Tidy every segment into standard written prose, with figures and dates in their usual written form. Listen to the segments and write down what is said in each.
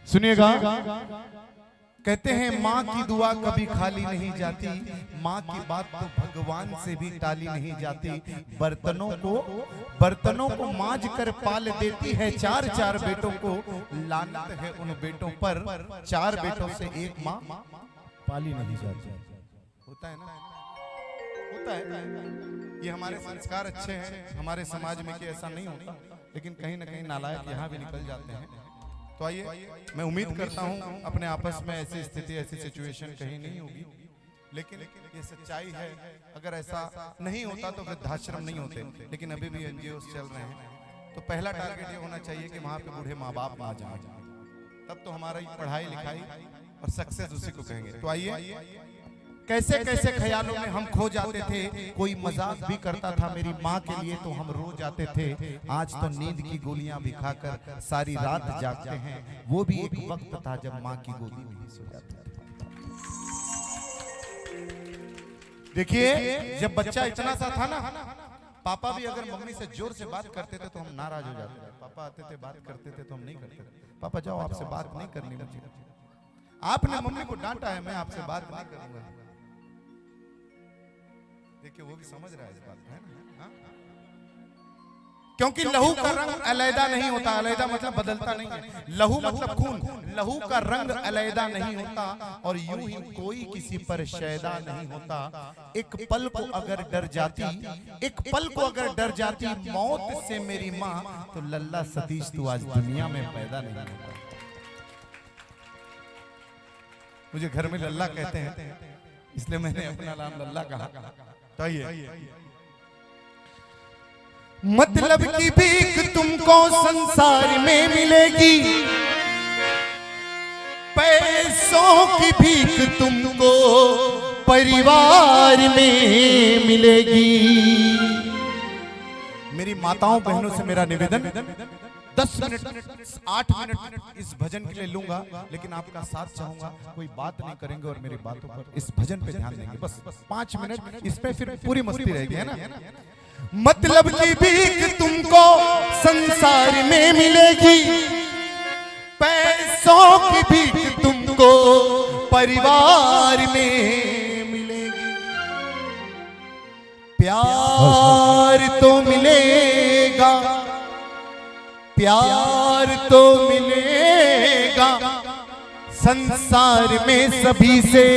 सुनिएगा, कहते हैं माँ की दुआ कभी खाली नहीं जाती, माँ की बात तो भगवान से भी टाली नहीं जाती। बर्तनों को मांज कर पाल देती है चार चार बेटों को, लानत है उन बेटों पर चार बेटों से एक माँ पाली नहीं जाती। होता है ना, होता है। ये हमारे संस्कार अच्छे हैं हमारे समाज में कि ऐसा नहीं होता, लेकिन कहीं ना कहीं नालायक यहाँ भी निकल जाते हैं। तो आइए, मैं उम्मीद करता हूँ अपने आपस में ऐसी स्थिति ऐसी सिचुएशन कहीं नहीं होगी, लेकिन ये सच्चाई है। अगर ऐसा नहीं होता तो वृद्धाश्रम नहीं होते, लेकिन अभी भी एनजीओ चल रहे हैं। तो पहला टारगेट ये होना चाहिए कि वहाँ पे बूढ़े माँ बाप ना जाए, तब तो हमारी पढ़ाई लिखाई और सक्सेस उसी को कहेंगे। तो आइए, कैसे कैसे ख्यालों में हम खो जाते थे, कोई मजाक भी करता था मेरी माँ के लिए तो हम रो जाते थे। आज तो नींद की गोलियां भी खाकर सारी रात जागते हैं, वो भी एक वक्त था जब माँ की गोदी में ही सो जाते थे। देखिए, जब बच्चा इतना सा था ना, पापा भी अगर मम्मी से जोर से बात करते थे तो हम नाराज हो जाते थे। पापा आते थे बात करते थे तो हम नहीं करते थे। पापा जाओ, आपसे बात नहीं करनी मुझे, आपने मम्मी को डांटा है, मैं आपसे बात नहीं करूंगा। देखिए, वो भी समझ रहा है इस बात है ना, क्योंकि लहू का रंग अलैदा नहीं होता। अलैदा मतलब बदलता नहीं है, लहू मतलब खून, लहू का रंग अलैदा नहीं होता। और यूं ही कोई किसी पर शैदा नहीं होता। एक पल को अगर डर जाती, एक पल को अगर डर जाती मौत से मेरी माँ, तो लल्ला सतीश तू आज दुनिया में पैदा नहीं होता। मुझे घर में लल्ला कहते हैं, इसलिए मैंने अपना नाम लल्ला कहा। तो आइए, मतलब की भीख तुमको संसार में मिलेगी, पैसों की भीख तुमको परिवार में मिलेगी। मेरी माताओं बहनों से मेरा निवेदन, 10 मिनट 8 मिनट इस भजन के लिए लूंगा, लेकिन आपका साथ चाहूंगा। कोई बात नहीं करेंगे और मेरी बातों पर, इस भजन पे ध्यान देंगे। बस 5 मिनट, इस पे फिर पूरी मस्ती रहेगी, है ना। मतलब की भीख तुमको संसार में मिलेगी, पैसों की भीख तुमको परिवार में मिलेगी। प्यार तो मिलेगा, प्यार तो मिलेगा संसार में सभी से,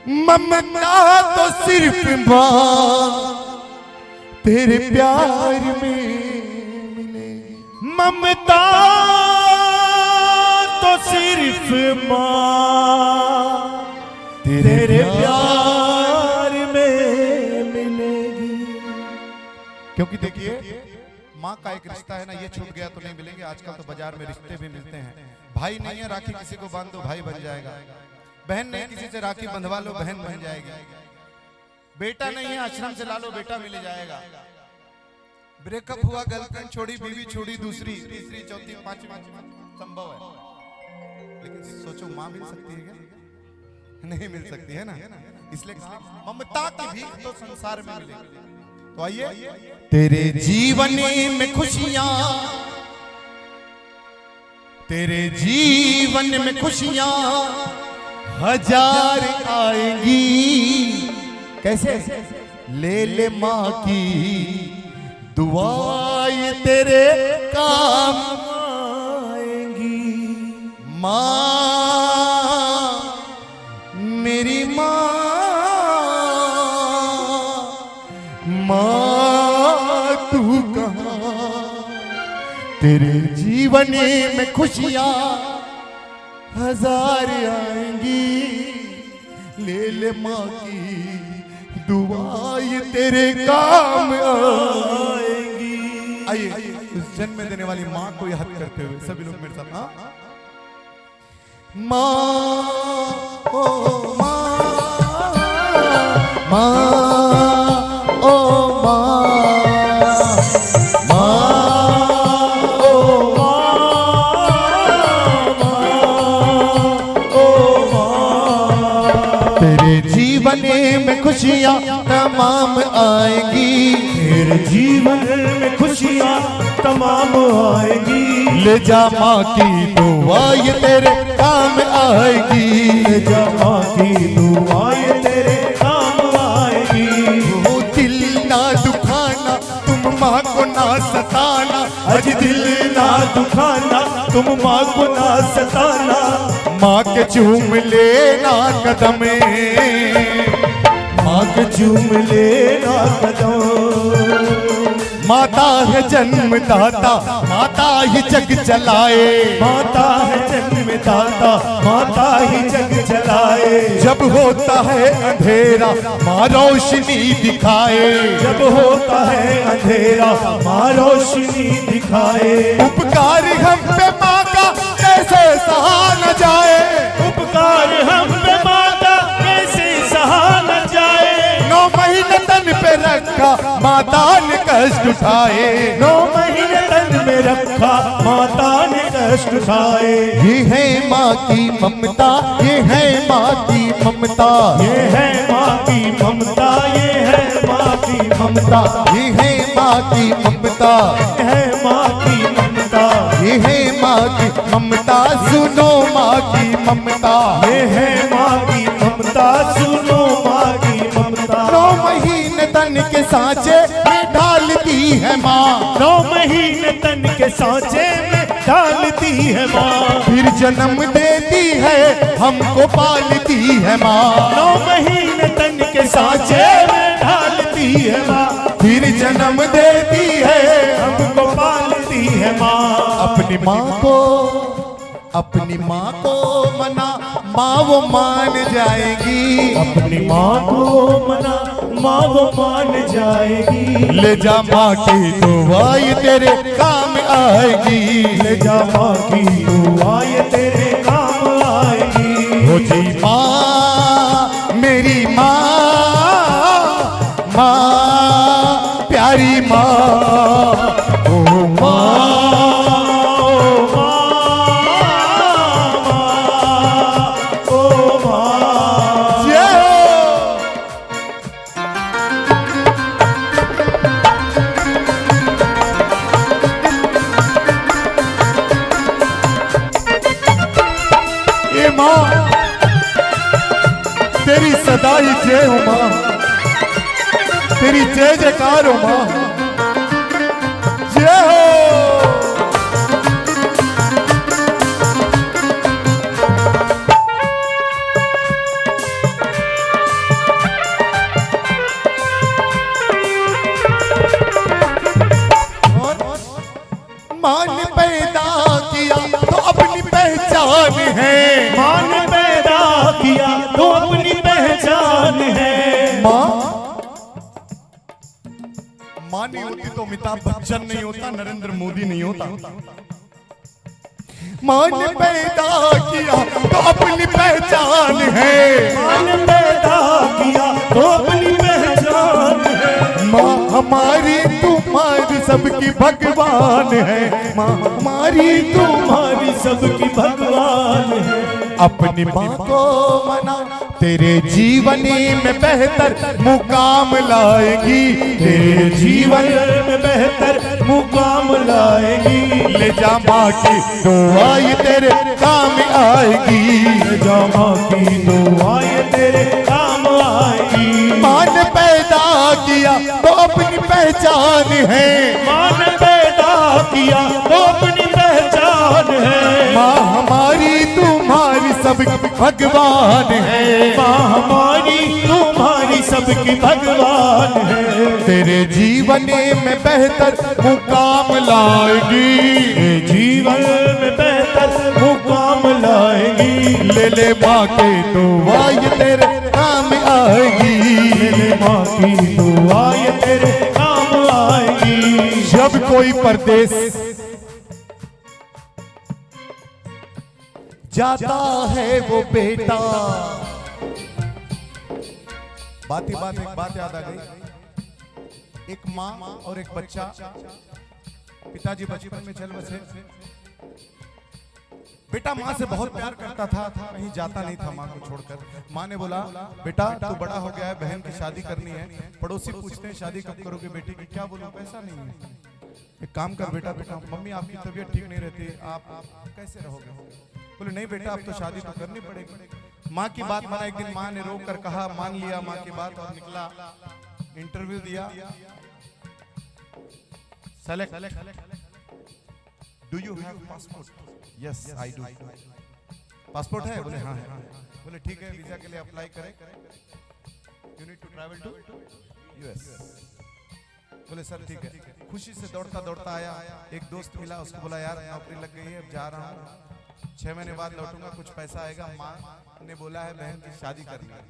ममता तो सिर्फ माँ तेरे प्यार में मिलेगी। ममता तो सिर्फ माँ तेरे प्यार में मिलेगी। क्योंकि देखिए, माँ का एक रिश्ता है ना, ये छूट गया तो नहीं मिलेंगे। आजकल तो बाजार में रिश्ते भी मिलते हैं। भाई नहीं है, राखी किसी को बांध दो भाई बन जाएगा। बहन नहीं, किसी से राखी बंधवा लो बहन बन जाएगी। बेटा नहीं है, आश्रम से ला लो बेटा मिल जाएगा। ब्रेकअप हुआ, गर्लफ्रेंड छोड़ी, बीवी छोड़ी, दूसरी तीसरी चौथी पांचवी संभव है, लेकिन सोचो माँ मिल सकती है क्या? नहीं मिल सकती है ना। इसलिए ममता की भीख तो संसार में मिलेगी। तो आइए, तेरे जीवन में खुशियां, तेरे जीवन में खुशियां हजार आएंगी। कैसे? ले ले माँ की दुआएं तेरे काम आएंगी। माँ मेरी माँ, माँ तू कहाँ? तेरे जीवन में खुशियाँ हजार आएंगी। ले ले माँ की दुआएं तेरे काम आएंगी। आइए, उस जन्म देने वाली माँ को याद करते हुए सभी लोग मेरे साथ, हाँ। माँ ओ माँ, माँ ओ माँ, में में खुशियाँ तमाम आएंगी, तेरे जीवन में खुशियाँ तमाम आएगी। ले जा माँ की दुआ ये तेरे काम आएगी, ले जा माँ की दुआ ये तेरे काम आएगी। वो दिल ना दुखाना तुम माँ को ना सताना, आज दिल ना दुखाना तुम माँ को ना सताना। माँ के चूम लेना कदम, माँ के चूम लेना कदम। माता है जन्मदाता, माता ही जग चलाए, माता है जन्मदाता, माता ही जग चलाए। जब होता है अंधेरा माँ रोशनी दिखाए, जब होता है अंधेरा माँ रोशनी दिखाए। उपकार हम पे माँ का कैसे सहा न जाए, उपकार हम पे माँ का कैसे सहा न जाए। 9 महीने तन पे रखा माता ने कष्ट उठाए, 9 महीने तन में रखा माता ने कष्ट उठाए। ये है माँ की ममता, ये है माँ की ममता, ये है माँ की ममता, ये है माँ की ममता, ये है माँ की ममता, ये है माँ की ममता, ये है माँ की ममता। सुनो माँ की ममता, ये है माँ की ममता, सुनो माँ की ममता। 9 महीने तन के सांचे में ढालती है माँ, 9 महीने तन के सांचे में डालती है माँ। फिर जन्म देती है हमको पालती है माँ, 9 महीने तन के सांचे में डालती है माँ। फिर जन्म देती है हमको पालती है माँ। अपनी माँ को, अपनी माँ को मना, माँ वो मान जाएगी, अपनी माँ को मना, माँ वो मान जाएगी। ले जा माँ की दुआ ये तेरे काम आएगी, ले जा माँ की दुआ ये तेरे काम आएगी। हो जी माँ मेरी माँ, माँ प्यारी माँ, ओ माँ, तेरी सदा ही जय हो माँ, तेरी जय जयकार हो माँ, जय हो। मान पैदा किया तो अपनी पहचान है, मान पैदा किया तो अपनी पहचान है। माँ माँ नहीं होती तो अमिताभ बच्चन नहीं होता, नरेंद्र मोदी नहीं होता। माँ ने पैदा किया तो अपनी पहचान है, मान पैदा किया तो अपनी पहचान है। माँ हमारी तुम्हारी सबकी भगवान है, माँ हमारी तुम्हारी सबकी भगवान है। अपनी माँ को मना, तेरे जीवन में बेहतर मुकाम लाएगी, तेरे जीवन में बेहतर मुकाम लाएगी। ले जा माँ की दुआ ये तेरे काम आएगी, ले जा माँ की दुआ ये तेरे काम आएगी। माँ ने पैदा किया तो अपनी पहचान है, माँ ने पैदा किया तो अपनी पहचान है। माँ हमारी तुम्हारी सबकी भगवान है, माँ हमारी तुम्हारी सबकी भगवान है। तेरे जीवन में बेहतर मुकाम लाएगी, तेरे जीवन में बेहतर मुकाम लाएगी। ले माँ के दुआ ये तेरे काम आएगी, ले माँ की दुआ ये तेरे काम आएगी। जब कोई परदेश जाता है वो बेटा, बात ही बात एक बात याद आ गई। एक माँ और एक बच्चा, पिताजी बचपन में चल बसे, बेटा माँ से बहुत प्यार करता था, कहीं जाता नहीं था माँ को छोड़कर। माँ ने बोला बेटा तू बड़ा हो गया है, बहन की शादी करनी है। पड़ोसी पूछते हैं शादी कब करोगे बेटी की? क्या बोलूं, पैसा नहीं है। एक काम कर बेटा, मम्मी आपकी तबीयत ठीक नहीं रहती, आप कैसे रहोगे? बोले नहीं बेटा अब तो शादी तो करनी पड़ेगी। माँ की बात माना। एक दिन माँ ने रोक कर कहा, मान लिया माँ की बात और निकला, इंटरव्यू दिया, select. Do you have passport? Yes I do. Passport है? बोले हाँ है। बोले ठीक है, वीजा के लिए अप्लाई करें। You need to travel to US. बोले सर ठीक है। खुशी से दौड़ता दौड़ता आया, एक दोस्त मिला, उसको बोला यार नौकरी लग गई है, अब जा रहा हूँ, 6 महीने बाद लौटूंगा, कुछ पैसा आएगा, माँ ने बोला है बहन की शादी करनी है।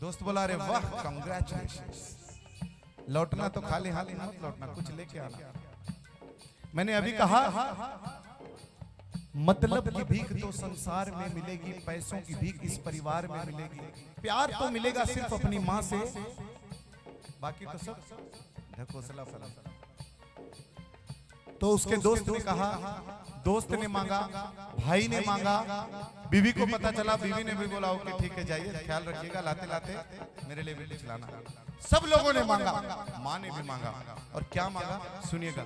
दोस्त बोला अरे वाह कांग्रेचुलेशंस, लौटना तो खाली हाथ मत लौटना, कुछ लेके आना। मैंने अभी कहा मतलब की भीख तो संसार में मिलेगी, पैसों की भीख इस परिवार में मिलेगी। प्यार तो मिलेगा सिर्फ अपनी माँ से, बाकी तो सब ढकोसला फला। तो उसके दोस्त ने कहा, दोस्त ने मांगा, भाई ने मांगा, बीवी को पता चला, बीवी ने भी बोला ओके ठीक है जाइए, ख्याल रखिएगा, लाते लाते मेरे लिए भी कुछ लाना। सब लोगों ने मांगा, माँ ने भी मांगा। और क्या मांगा सुनिएगा।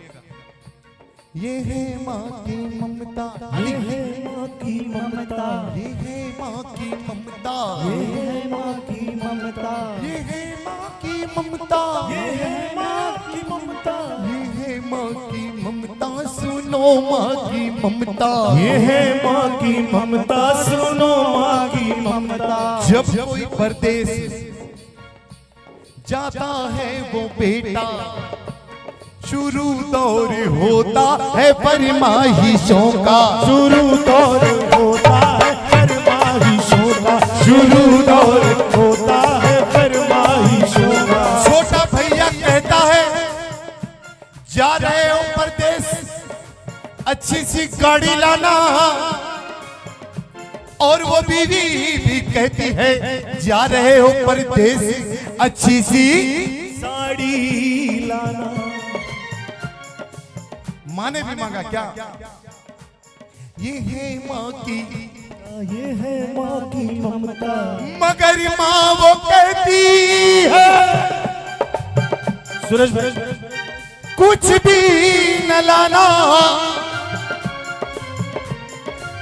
ये है माँ की ममता, ये है माँ की ममता, ये है माँ की ममता, ये है माँ की ममता, ये है माँ की ममता, ये है माँ की ममता, ये है माँ की ममता, सुनो माँ की ममता, ये है माँ की ममता, सुनो माँ की ममता। जब कोई परदेश जाता है वो बेटा, शुरू दौर होता है फरमाइशों का, शुरू दौर होता है फरमाइशों का, शुरू दौर होता है फरमाइशों का। छोटा भैया कहता है जा रहे हो परदेश, अच्छी सी गाड़ी लाना, और वो बीवी भी कहती है जा रहे हो परदेश, अच्छी सी साड़ी लाना। माँ ने भी मांगा क्या? ये है माँ की, ये है माँ की ममता, मगर माँ वो कहती है सूरज कुछ भी न लाना,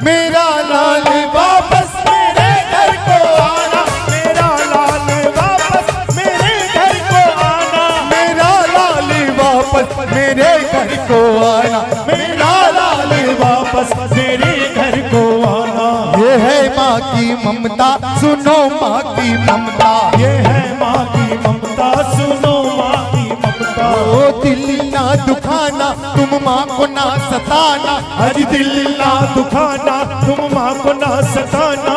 मेरा लाल वापस मेरे घर को आना, मेरा लाल वापस मेरे घर को आना, मेरा लाल वापस मेरे घर को आना, मेरा लाल वापस मेरे घर को आना। ये है माँ की ममता, सुनो माँ की ममता, ये है माँ की ममता, सुनो माँ की ममता। ओ दिल ना दुखाना, तुम माँ को ना सताना, आज दिल ना दुखाना, तुम माँ को ना सताना।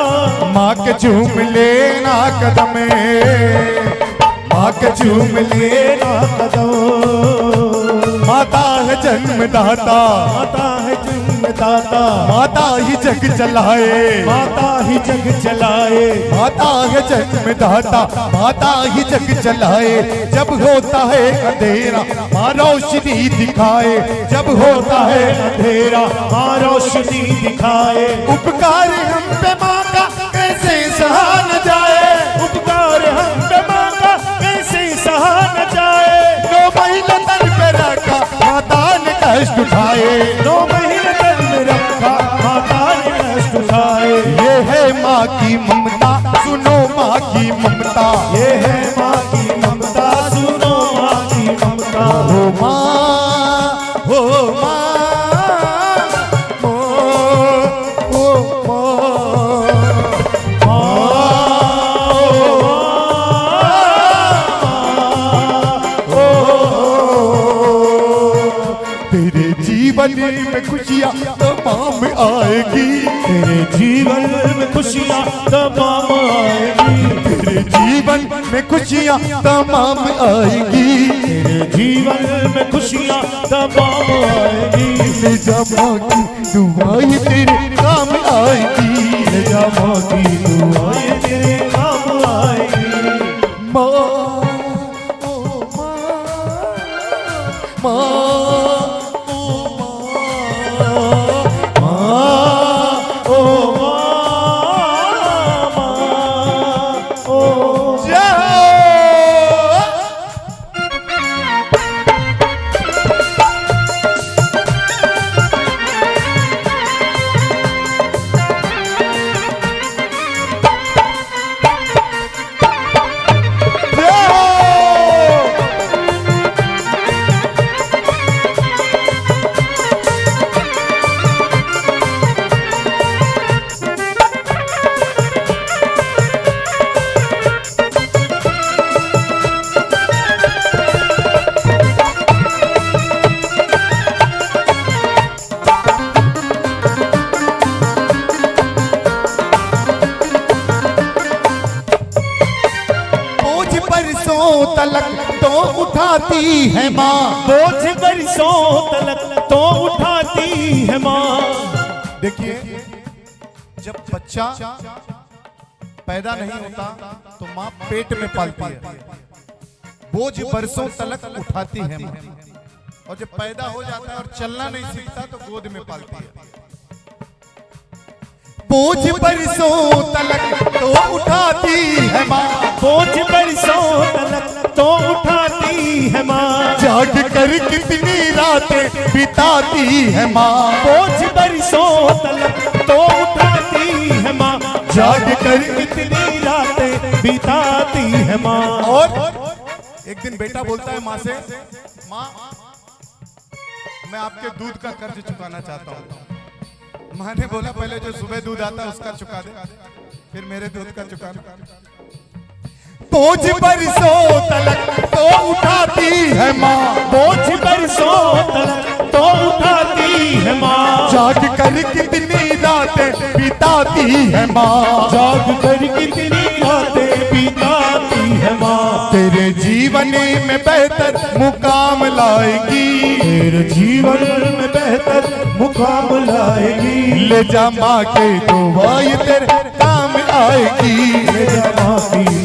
माँ के चूम लेना कदम, माँ के चूम लेना कदम, माता है जन्मदाता, माता है जन्मदाता, माता ही जग चलाए, माता ही जग चलाए, माता है जन्मदाता, माता ही जग चलाए। जब होता है अंधेरा माँ रोशनी दिखाए, जब होता है अंधेरा माँ रोशनी दिखाए। उपकार हम पे माँ का कैसे सहा न जाए, उपकार हम पे माँ का कैसे सहा न जाए। 9 महीने तन पे रखा माता ने कष्ट उठाए, 9 महीने तक में रखा माता ने कष्ट उठाए। ये है माँ की ममता, सुनो माँ की ममता, ये है माँ की ममता, सुनो माँ की ममता। हो माँ, हो माँ, ओ माँ, तेरे जीवन में खुशियाँ तमाम आएगी, तेरे जीवन में खुशियाँ तमाम आएगी, तेरे जीवन में खुशियाँ तमाम आएगी, तेरे जीवन में खुशियाँ तमाम आएगी। जमा की दुआएं तेरे काम आएगी, जमा की दुआएं तेरे काम आएगी। माँ, ओ माँ, माँ, ओ माँ, तलक तो उठाती है माँ, बोझ बरसों तलक तो उठाती है माँ। देखिए जब बच्चा पैदा नहीं होता तो माँ पेट में पालती है, बोझ बरसों तलक उठाती है माँ। और जब पैदा हो जाता है और चलना नहीं सीखता तो गोद में पालती है। बोझ बरसों तलक तो उठाती है माँ, बोझ बरसों तलक तो उठाती है माँ। जाग कर कितनी रातें बिताती है माँ, बोझ बरसों तलक तो उठाती है माँ। जाग कर कितनी रातें बिताती है माँ। और एक दिन बेटा बोलता है माँ से, माँ मैं आपके दूध का कर्ज चुकाना चाहता हूँ। माँ ने बोला पहले जो सुबह दूध आता है उसका चुका दे, फिर मेरे दूध का चुकाना। बोझ बरसों तलक तो उठाती है माँ, बोझ बरसों तलक तो उठाती है माँ। जाग कर कितनी रातें बिताती है माँ, जाग कर कितनी रातें बिताती है माँ। तेरे जीवन में बेहतर मुकाम लाएगी, तेरे जीवन में बेहतर मुकाम लाएगी। ले जा माँ के दुआएं तेरे काम आएगी, ले जा माँ की